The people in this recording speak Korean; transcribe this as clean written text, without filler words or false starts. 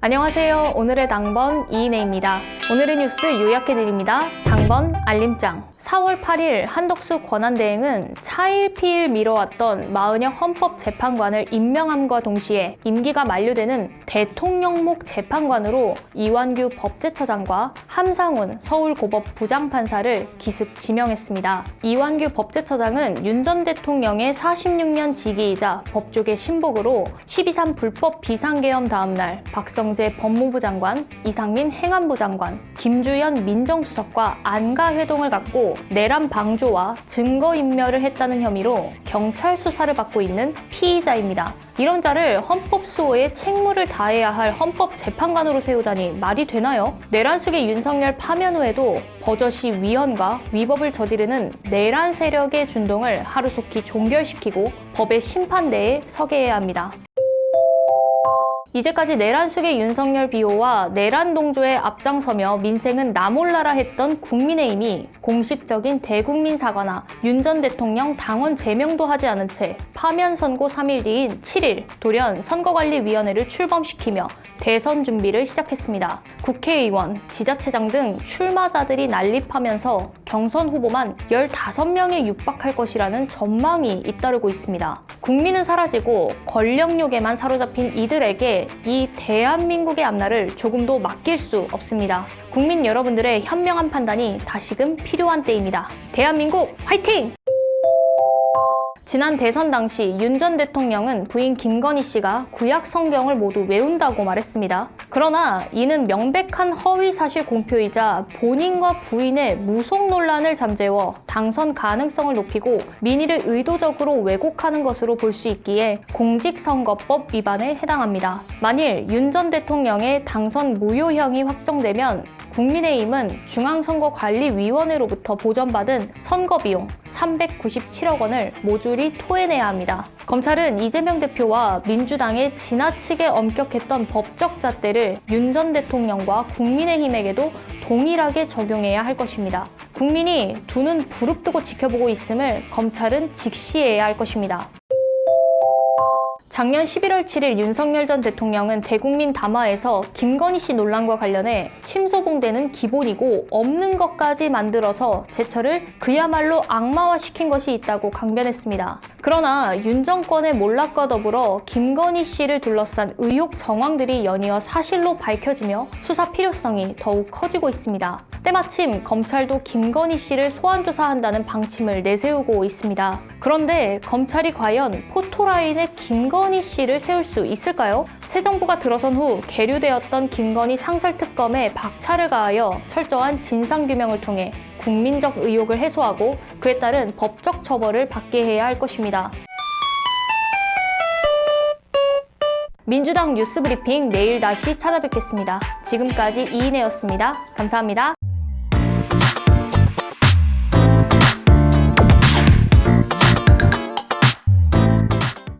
안녕하세요. 오늘의 당번 이인혜입니다. 오늘의 뉴스 요약해드립니다. 당번 알림장. 4월 8일 한덕수 권한대행은 차일피일 미뤄왔던 마은혁 헌법재판관을 임명함과 동시에 임기가 만료되는 대통령목 재판관으로 이완규 법제처장과 함상훈 서울고법 부장판사를 기습 지명했습니다. 이완규 법제처장은 윤 전 대통령의 46년 직위이자 법조계 신복으로 12.3 불법 비상계엄 다음날 박성재 법무부 장관, 이상민 행안부 장관, 김주현 민정수석과 안가회동을 갖고 내란 방조와 증거인멸을 했다는 혐의로 경찰 수사를 받고 있는 피의자입니다. 이런 자를 헌법수호에 책무를 다해야 할 헌법재판관으로 세우다니 말이 되나요? 내란 속의 윤석열 파면 후에도 버젓이 위헌과 위법을 저지르는 내란 세력의 준동을 하루속히 종결시키고 법의 심판대에 서게 해야 합니다. 이제까지 내란 속의 윤석열 비호와 내란 동조에 앞장서며 민생은 나 몰라라 했던 국민의힘이 공식적인 대국민 사과나 윤 전 대통령 당원 제명도 하지 않은 채 파면 선고 3일 뒤인 7일 돌연 선거관리위원회를 출범시키며 대선 준비를 시작했습니다. 국회의원, 지자체장 등 출마자들이 난립하면서 경선 후보만 15명에 육박할 것이라는 전망이 잇따르고 있습니다. 국민은 사라지고 권력욕에만 사로잡힌 이들에게 이 대한민국의 앞날을 조금도 맡길 수 없습니다. 국민 여러분들의 현명한 판단이 다시금 필요한 때입니다. 대한민국 화이팅! 지난 대선 당시 윤 전 대통령은 부인 김건희 씨가 구약 성경을 모두 외운다고 말했습니다. 그러나 이는 명백한 허위 사실 공표이자 본인과 부인의 무속 논란을 잠재워 당선 가능성을 높이고 민의를 의도적으로 왜곡하는 것으로 볼 수 있기에 공직선거법 위반에 해당합니다. 만일 윤 전 대통령의 당선 무효형이 확정되면 국민의힘은 중앙선거관리위원회로부터 보전받은 선거비용 397억 원을 모조리 토해내야 합니다. 검찰은 이재명 대표와 민주당의 지나치게 엄격했던 법적 잣대를 윤 전 대통령과 국민의힘에게도 동일하게 적용해야 할 것입니다. 국민이 두 눈 부릅뜨고 지켜보고 있음을 검찰은 직시해야 할 것입니다. 작년 11월 7일 윤석열 전 대통령은 대국민 담화에서 김건희 씨 논란과 관련해 침소봉대는 기본이고 없는 것까지 만들어서 제철을 그야말로 악마화시킨 것이 있다고 강변했습니다. 그러나 윤 정권의 몰락과 더불어 김건희 씨를 둘러싼 의혹 정황들이 연이어 사실로 밝혀지며 수사 필요성이 더욱 커지고 있습니다. 때마침 검찰도 김건희 씨를 소환조사한다는 방침을 내세우고 있습니다. 그런데 검찰이 과연 포토라인에 김건희 씨를 세울 수 있을까요? 새 정부가 들어선 후 계류되었던 김건희 상설특검에 박차를 가하여 철저한 진상규명을 통해 국민적 의혹을 해소하고 그에 따른 법적 처벌을 받게 해야 할 것입니다. 민주당 뉴스브리핑 내일 다시 찾아뵙겠습니다. 지금까지 이인혜였습니다. 감사합니다.